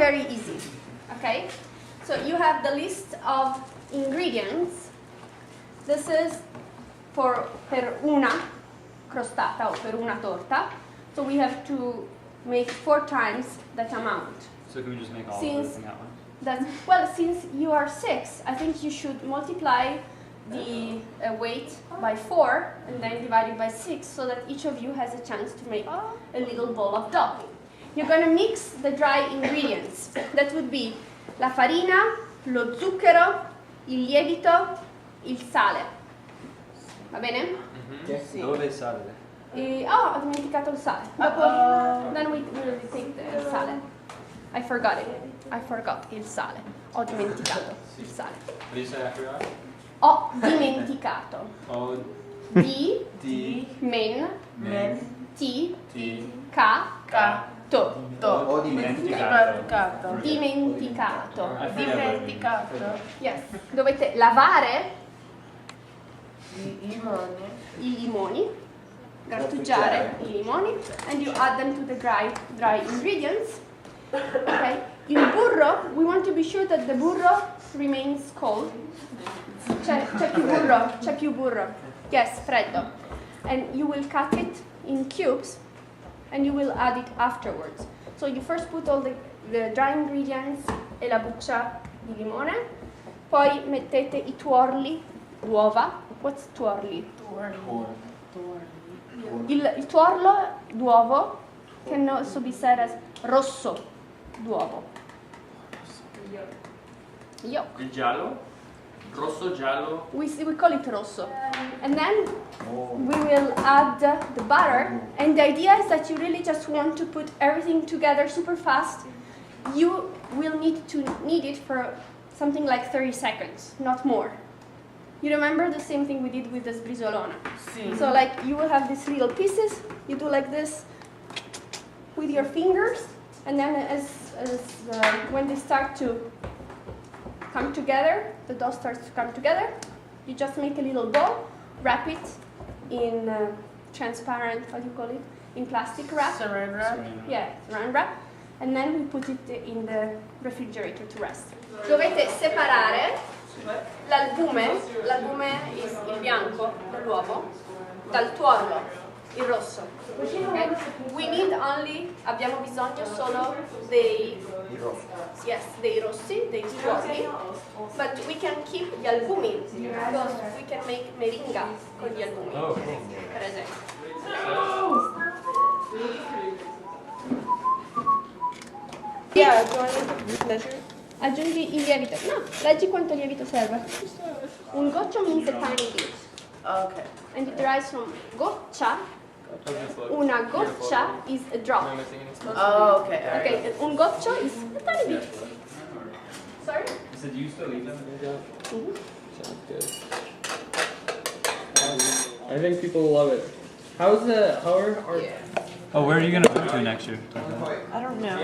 very easy. Okay? So you have the list of ingredients. This is per una crostata or per una torta. So we have to make 4 times that amount. So can we just make all of this in that one? Well, since you are 6, I think you should multiply the weight by 4 and then divide it by 6 so that each of you has a chance to make a little ball of dough. You're going to mix the dry ingredients. That would be la farina, lo zucchero, il lievito, il sale. Va bene? Sì. Dove è il sale? Ho dimenticato il sale. Then we will take the sale. I forgot it. I forgot il sale. Ho dimenticato il sale. What do you say after that? Ho dimenticato. Oh. Men. Ti. Ca. To. Ho dimenticato. Dimenticato. Yes. Dovete lavare I limoni, grattugiare i limoni, and you add them to the dry ingredients. Okay. Il burro, we want to be sure that the burro remains cold. C'è più burro. Yes, freddo. And you will cut it in cubes and you will add it afterwards. So you first put all the dry ingredients e la buccia di limone, poi mettete i tuorli d'uova. What's tuorli? Il tuorlo d'uovo can also be said as rosso d'uovo. Yolk. Il giallo? Rosso, giallo? We call it rosso. And then we will add the butter. And the idea is that you really just want to put everything together super fast. You will need it for something like 30 seconds, not more. You remember the same thing we did with the sbrisolona? Sì. So like you will have these little pieces. You do like this with your fingers. And then when they start to come together, the dough starts to come together, you just make a little ball, wrap it in transparent, how do you call it? In plastic wrap. Saran wrap. Yeah, saran wrap. And then we put it in the refrigerator to rest. Dovete separare l'albume is il bianco dell'uovo, dal tuorlo, il rosso. Okay? Abbiamo bisogno solo dei rossi, dei tuorli, but we can keep gli albumi, because we can make meringa con gli albumi, per esempio. Yeah, do I need to measure? Aggiungi il lievito. No, leggi quanto lievito serve. Un goccio means a tiny bit. Okay. And it derives from goccia. Una goccia is a drop. Oh, okay. Okay, un goccio is a tiny bit. Sorry? So do you still eat them? Mm-hmm. Sounds good. I think people love it. How are our... Oh, where are you gonna move to next year? I don't know.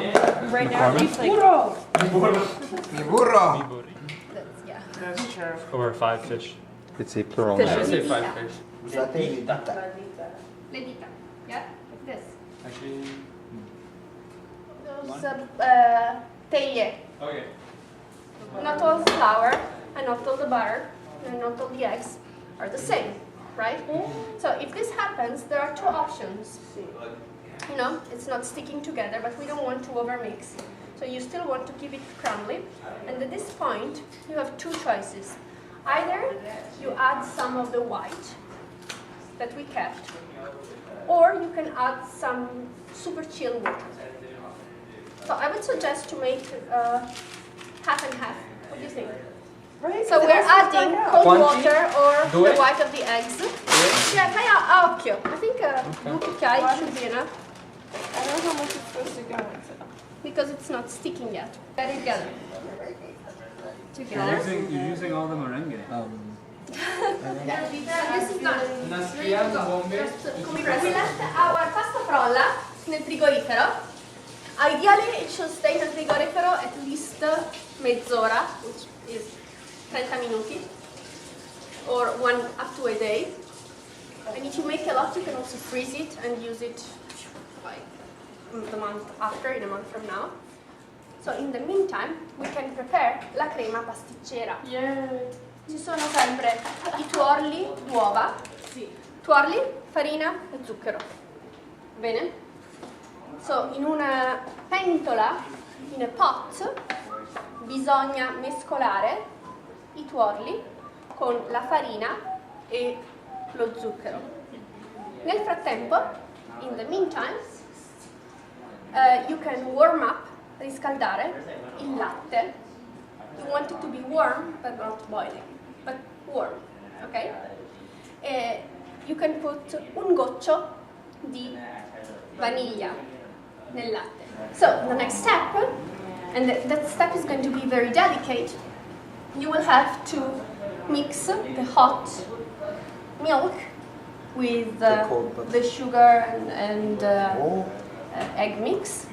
Right now, he's like... Mi burro! Yeah. That's true. Or 5 fish. It's a plural Fish. noun. I say 5 fish. Usate le dita. Le dita. Yeah, like this. Actually. Those teglie. Okay. Not all the flour and not all the butter and not all the eggs are the same, right? So if this happens, there are 2 options. You know, it's not sticking together, but we don't want to overmix. So you still want to keep it crumbly. And at this point, you have 2 choices. Either you add some of the white that we kept, or you can add some super chill water. So I would suggest to make half and half. What do you think? Right? So we're adding cold Quanti? water or Do the it? white of the eggs. Yeah, fai a occhio. I think 2 cucchiai should be enough. I don't know how much it's supposed to go into. Because it's not sticking yet. Get it together. Together. You're using all the merengue. This is done. We left our pasta frolla nel frigorifero. Ideally, it should stay nel frigorifero at least mezz'ora, which is 30 minuti, or up to a day. And if you make a lot, you can also freeze it and use it like the month after, in a month from now. So in the meantime, we can prepare la crema pasticcera. Ci sono sempre i tuorli d'uova, tuorli, farina e zucchero. Bene? So in una pentola, in a pot, bisogna mescolare i tuorli con la farina e lo zucchero. Nel frattempo, in the meantime, you can warm up, riscaldare il latte. You want it to be warm, but not boiling, but warm, okay? You can put un goccio di vaniglia nel latte. So the next step, and that step is going to be very delicate, you will have to mix the hot milk with the sugar and egg mix,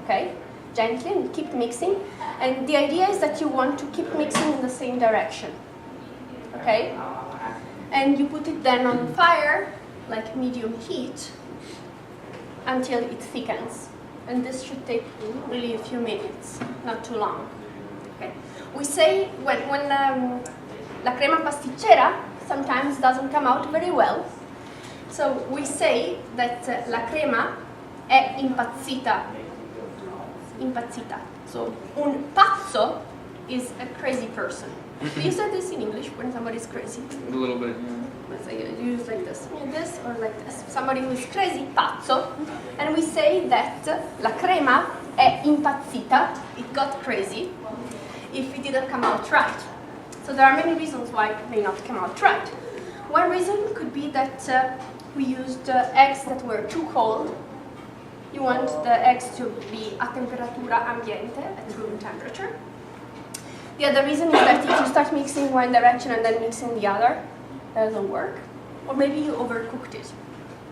okay? Gently, and keep mixing. And the idea is that you want to keep mixing in the same direction, okay? And you put it then on fire, like medium heat, until it thickens. And this should take really a few minutes, not too long. Okay? We say when la crema pasticcera sometimes doesn't come out very well, so we say that la crema è impazzita. Impazzita. So un pazzo is a crazy person. Do you say this in English when somebody's crazy? A little bit. Let's say you use like this or like this. Somebody who is crazy, pazzo. And we say that la crema è impazzita, it got crazy, if it didn't come out right. So there are many reasons why it may not come out right. One reason could be that we used eggs that were too cold. You want the eggs to be a temperatura ambiente, at room temperature. The other reason is that if you start mixing one direction and then mixing the other, it doesn't work. Or maybe you overcooked it.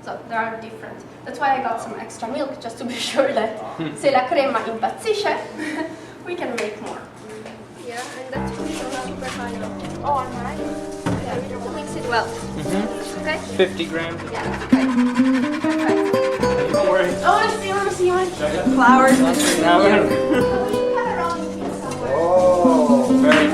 So there are different. That's why I got some extra milk, just to be sure that se la crema impazzisce, we can make more. Yeah, and that's really super high. Oh, I'm right. Yeah, we have to mix it well. Okay? 50 grams. Yeah, okay. Perfect. Don't worry. Oh, I see one. Flowers. Now we're Oh, very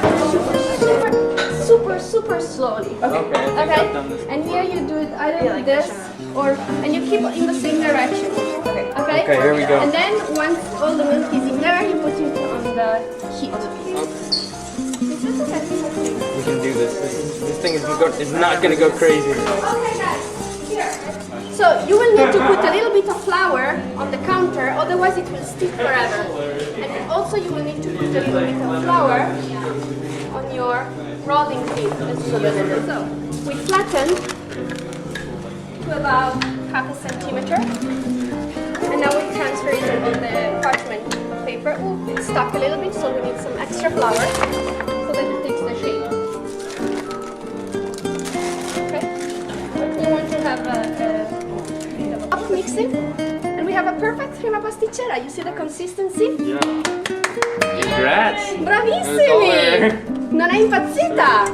Super slowly. Okay. I think I've done this. And here you do it either like this or, and you keep in the same direction. Okay. Okay, here we go. And then once all the milk is in there, you put it on the heat. We can do this. This thing is not gonna go crazy. Okay, guys, here. So you will need to put a little bit of flour on the counter, otherwise it will stick forever. And also you will need to put a little bit of flour on your rolling pin. So we flatten to about half a centimeter, and now we transfer it on the parchment paper. Oh, it's stuck a little bit, so we need some extra flour so that it takes the shape. Okay. You want to have a mixing, and we have a perfect crema pasticcera. You see the consistency? Yeah. Congrats. Bravissimi! Non è impazzita!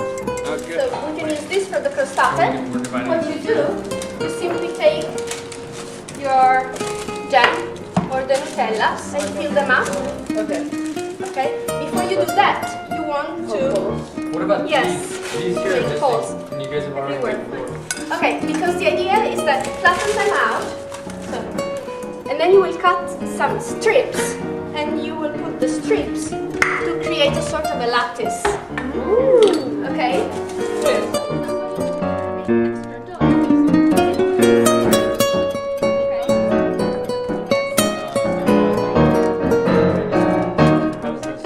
Oh, good. So we can use this for the crostate. What you do, you simply take your jam or the Nutella and fill them up. Okay. Before you do that, you want to. What about Yes. these here? Make holes. And you guys have already Everywhere. made four. Okay, because the idea is that you flatten them out, so, and then you will cut some strips, and you will put the strips to create a sort of a lattice. Okay? How's this?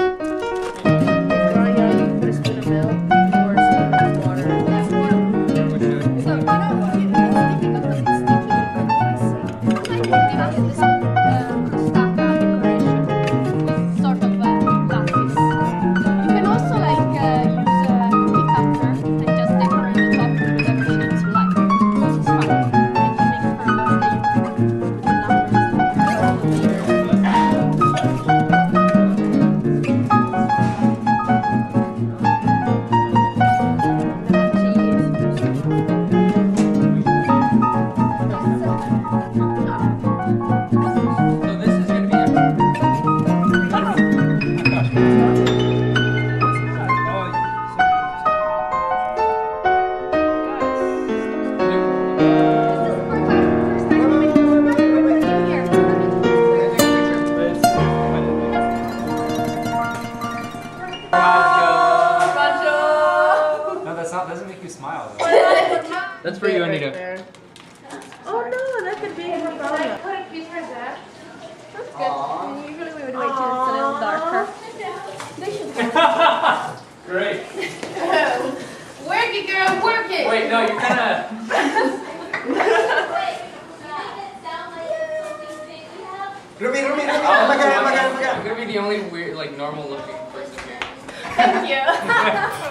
You can also like doesn't make you smile. That's for you, Anita. There. Oh no, that could be her Paola. Put a piece right there. That's good. And usually we would wait till it's a little darker. They should be. Great. Work it, girl, work it! Wait, no, you're kind of. Ruby, makan. I'm gonna be the only weird, like, normal looking person here. Thank you.